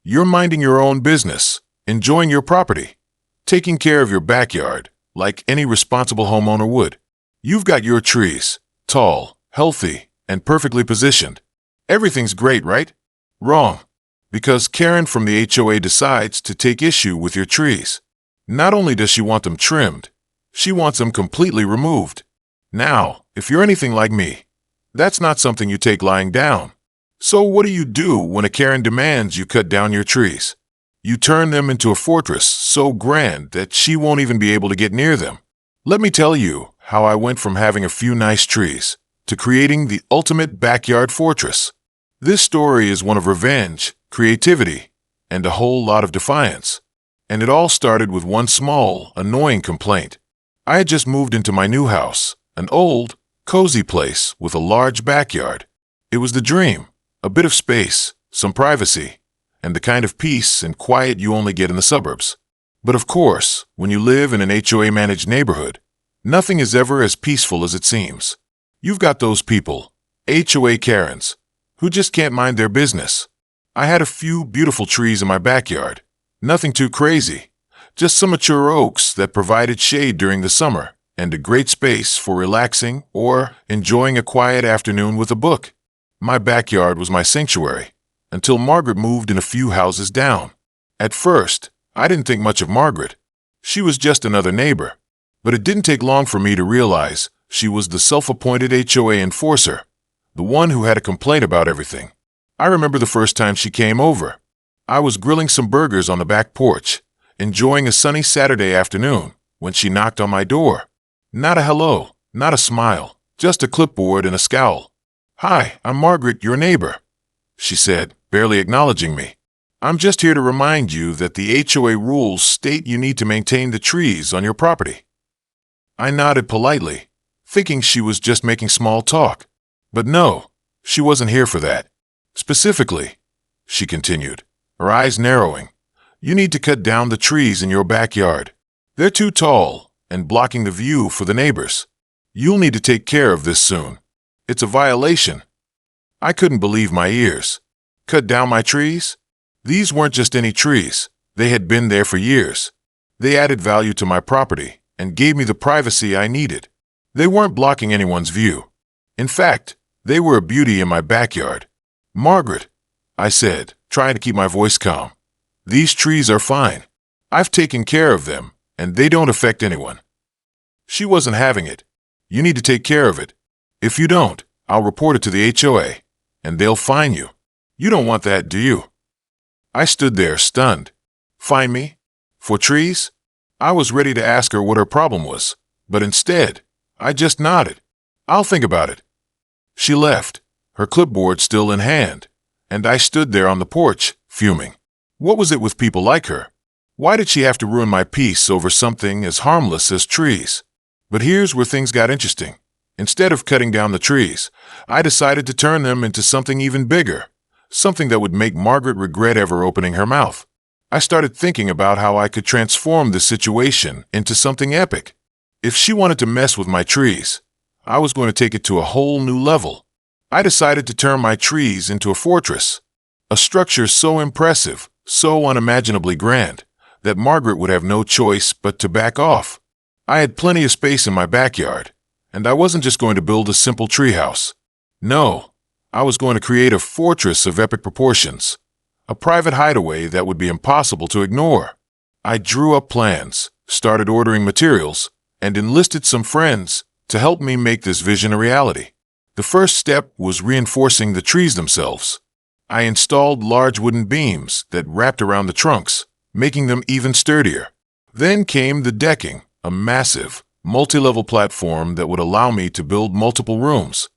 You're minding your own business, enjoying your property, taking care of your backyard, like any responsible homeowner would. You've got your trees, tall, healthy, and perfectly positioned. Everything's great, right? Wrong. Because Karen from the HOA decides to take issue with your trees. Not only does she want them trimmed, she wants them completely removed. Now, if you're anything like me, that's not something you take lying down. So what do when a Karen demands you cut down your trees? You turn them into a fortress so grand that she won't even be able to get near them. Let me tell you how I went from having a few nice trees to creating the ultimate backyard fortress. This story is one of revenge, creativity, and a whole lot of defiance. And it all started with one small, annoying complaint. I had just moved into my new house, an old, cozy place with a large backyard. It was the dream, a bit of space, some privacy, and the kind of peace and quiet you only get in the suburbs. But of course, when you live in an HOA-managed neighborhood, nothing is ever as peaceful as it seems. You've got those people, HOA Karens, who just can't mind their business. I had a few beautiful trees in my backyard. Nothing too crazy, just some mature oaks that provided shade during the summer and a great space for relaxing or enjoying a quiet afternoon with a book. My backyard was my sanctuary until Margaret moved in a few houses down. At first, I didn't think much of Margaret. She was just another neighbor. But it didn't take long for me to realize she was the self-appointed HOA enforcer, the one who had a complaint about everything. I remember the first time she came over. I was grilling some burgers on the back porch, enjoying a sunny Saturday afternoon, when she knocked on my door. Not a hello, not a smile, just a clipboard and a scowl. "Hi, I'm Margaret, your neighbor," she said, barely acknowledging me. "I'm just here to remind you that the HOA rules state you need to maintain the trees on your property." I nodded politely, thinking she was just making small talk. But no, she wasn't here for that. "Specifically," she continued, her eyes narrowing, "you need to cut down the trees in your backyard. They're too tall and blocking the view for the neighbors. You'll need to take care of this soon. It's a violation." I couldn't believe my ears. Cut down my trees? These weren't just any trees. They had been there for years. They added value to my property and gave me the privacy I needed. They weren't blocking anyone's view. In fact, they were a beauty in my backyard. "Margaret," I said, trying to keep my voice calm, "these trees are fine. I've taken care of them, and they don't affect anyone." She wasn't having it. "You need to take care of it. If you don't, I'll report it to the HOA, and they'll fine you. You don't want that, do you?" I stood there, stunned. Fine me? For trees? I was ready to ask her what her problem was, but instead, I just nodded. "I'll think about it." She left, her clipboard still in hand, and I stood there on the porch, fuming. What was it with people like her? Why did she have to ruin my peace over something as harmless as trees? But here's where things got interesting. Instead of cutting down the trees, I decided to turn them into something even bigger, something that would make Margaret regret ever opening her mouth. I started thinking about how I could transform this situation into something epic. If she wanted to mess with my trees, I was going to take it to a whole new level. I decided to turn my trees into a fortress, a structure so impressive, so unimaginably grand, that Margaret would have no choice but to back off. I had plenty of space in my backyard, and I wasn't just going to build a simple treehouse. No, I was going to create a fortress of epic proportions, a private hideaway that would be impossible to ignore. I drew up plans, started ordering materials, and enlisted some friends to help me make this vision a reality. The first step was reinforcing the trees themselves. I installed large wooden beams that wrapped around the trunks, making them even sturdier. Then came the decking, a massive, multi-level platform that would allow me to build multiple rooms.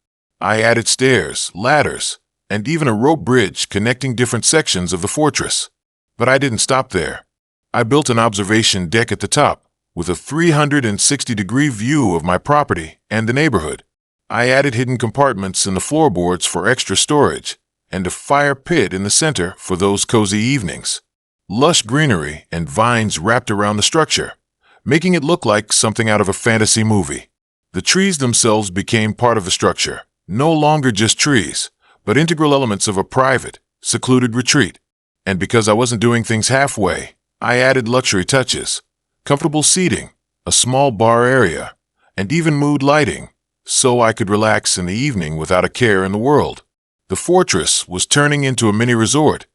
I added stairs, ladders, and even a rope bridge connecting different sections of the fortress. But I didn't stop there. I built an observation deck at the top, with a 360-degree view of my property and the neighborhood. I added hidden compartments in the floorboards for extra storage, and a fire pit in the center for those cozy evenings. Lush greenery and vines wrapped around the structure, making it look like something out of a fantasy movie. The trees themselves became part of the structure, no longer just trees, but integral elements of a private, secluded retreat. And because I wasn't doing things halfway, I added luxury touches, comfortable seating, a small bar area, and even mood lighting, so I could relax in the evening without a care in the world. The fortress was turning into a mini resort.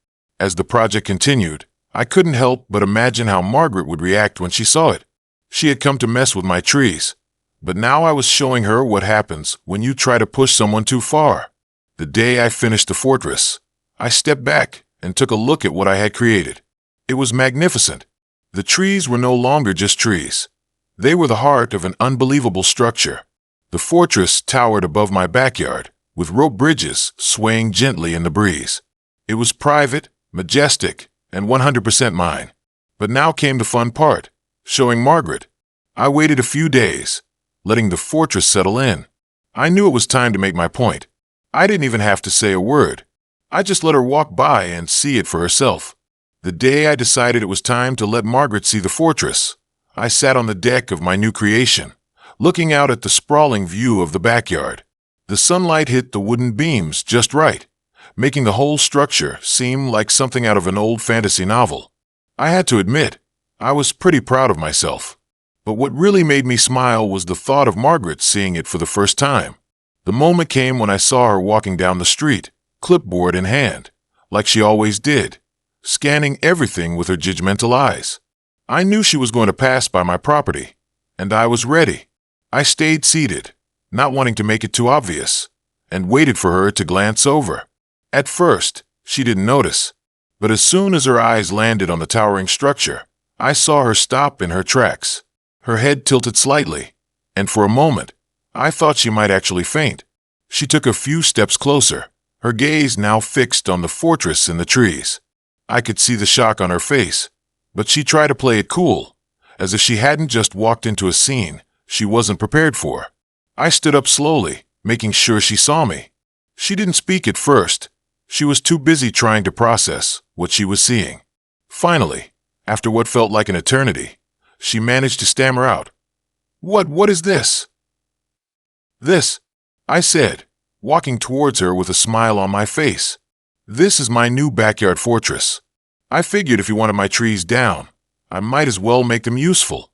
As the project continued, I couldn't help but imagine how Margaret would react when she saw it. She had come to mess with my trees, but now I was showing her what happens when you try to push someone too far. The day I finished the fortress, I stepped back and took a look at what I had created. It was magnificent. The trees were no longer just trees. They were the heart of an unbelievable structure. The fortress towered above my backyard, with rope bridges swaying gently in the breeze. It was private, majestic, and 100% mine. But now came the fun part, showing Margaret. I waited a few days, letting the fortress settle in. I knew it was time to make my point. I didn't even have to say a word. I just let her walk by and see it for herself. The day I decided it was time to let Margaret see the fortress, I sat on the deck of my new creation, looking out at the sprawling view of the backyard. The sunlight hit the wooden beams just right, making the whole structure seem like something out of an old fantasy novel. I had to admit, I was pretty proud of myself. But what really made me smile was the thought of Margaret seeing it for the first time. The moment came when I saw her walking down the street, clipboard in hand, like she always did, scanning everything with her judgmental eyes. I knew she was going to pass by my property, and I was ready. I stayed seated, not wanting to make it too obvious, and waited for her to glance over. At first, she didn't notice, but as soon as her eyes landed on the towering structure, I saw her stop in her tracks. Her head tilted slightly, and for a moment, I thought she might actually faint. She took a few steps closer, her gaze now fixed on the fortress in the trees. I could see the shock on her face, but she tried to play it cool, as if she hadn't just walked into a scene she wasn't prepared for. I stood up slowly, making sure she saw me. She didn't speak at first. She was too busy trying to process what she was seeing. Finally, after what felt like an eternity, she managed to stammer out, What is this?" "This," I said, walking towards her with a smile on my face. "This is my new backyard fortress. I figured if you wanted my trees down, I might as well make them useful."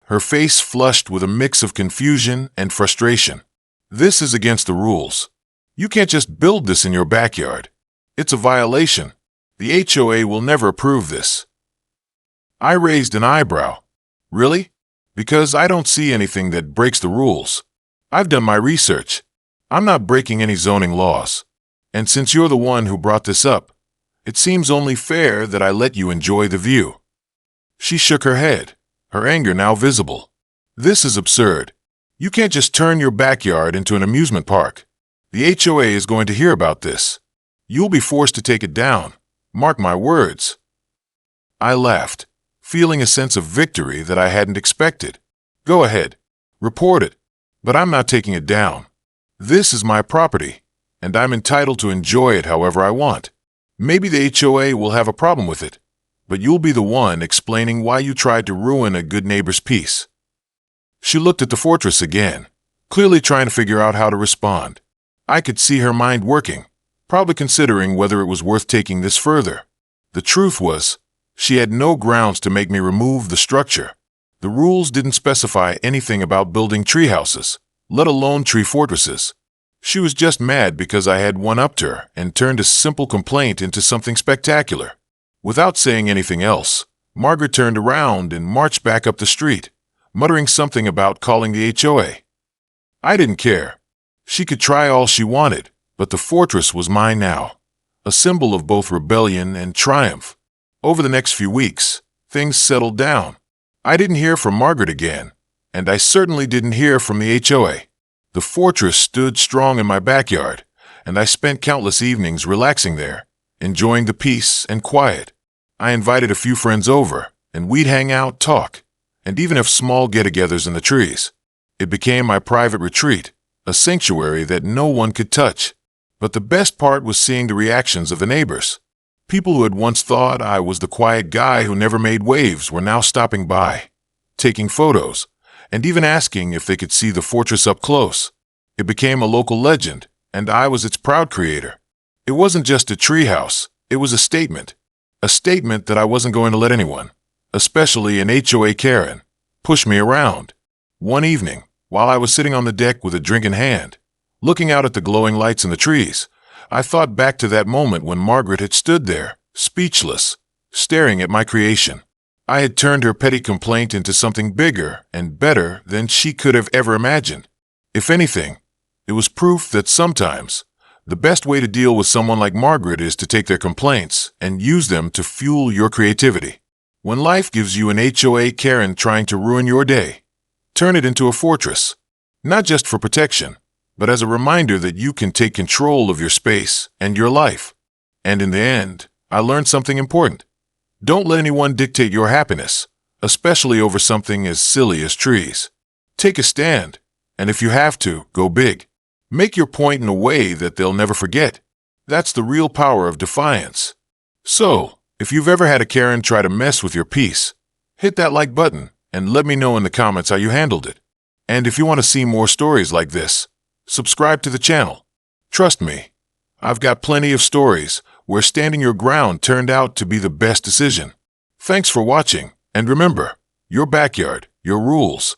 Her face flushed with a mix of confusion and frustration. "This is against the rules. You can't just build this in your backyard. It's a violation. The HOA will never approve this." I raised an eyebrow. "Really? Because I don't see anything that breaks the rules. I've done my research. I'm not breaking any zoning laws. And since you're the one who brought this up, it seems only fair that I let you enjoy the view." She shook her head, her anger now visible. "This is absurd. You can't just turn your backyard into an amusement park. The HOA is going to hear about this. You'll be forced to take it down. Mark my words." I laughed, feeling a sense of victory that I hadn't expected. "Go ahead. Report it. But I'm not taking it down. This is my property, and I'm entitled to enjoy it however I want. Maybe the HOA will have a problem with it, but you'll be the one explaining why you tried to ruin a good neighbor's peace." She looked at the fortress again, clearly trying to figure out how to respond. I could see her mind working, probably considering whether it was worth taking this further. The truth was, she had no grounds to make me remove the structure. The rules didn't specify anything about building tree houses, let alone tree fortresses. She was just mad because I had one-upped her and turned a simple complaint into something spectacular. Without saying anything else, Margaret turned around and marched back up the street, muttering something about calling the HOA. I didn't care. She could try all she wanted, but the fortress was mine now, a symbol of both rebellion and triumph. Over the next few weeks, things settled down. I didn't hear from Margaret again, and I certainly didn't hear from the HOA. The fortress stood strong in my backyard, and I spent countless evenings relaxing there, enjoying the peace and quiet. I invited a few friends over, and we'd hang out, talk, and even have small get-togethers in the trees. It became my private retreat, a sanctuary that no one could touch. But the best part was seeing the reactions of the neighbors. People who had once thought I was the quiet guy who never made waves were now stopping by, taking photos, and even asking if they could see the fortress up close. It became a local legend, and I was its proud creator. It wasn't just a treehouse, it was a statement. A statement that I wasn't going to let anyone, especially an HOAKaren, push me around. One evening, while I was sitting on the deck with a drink in hand, looking out at the glowing lights in the trees, I thought back to that moment when Margaret had stood there, speechless, staring at my creation. I had turned her petty complaint into something bigger and better than she could have ever imagined. If anything, it was proof that sometimes the best way to deal with someone like Margaret is to take their complaints and use them to fuel your creativity. When life gives you an HOAKaren trying to ruin your day, turn it into a fortress, not just for protection, but as a reminder that you can take control of your space and your life. And in the end, I learned something important. Don't let anyone dictate your happiness, especially over something as silly as trees. Take a stand, and if you have to, go big. Make your point in a way that they'll never forget. That's the real power of defiance. So, if you've ever had a Karen try to mess with your peace, hit that like button and let me know in the comments how you handled it. And if you want to see more stories like this, subscribe to the channel. Trust me, I've got plenty of stories where standing your ground turned out to be the best decision. Thanks for watching, and remember, your backyard, your rules.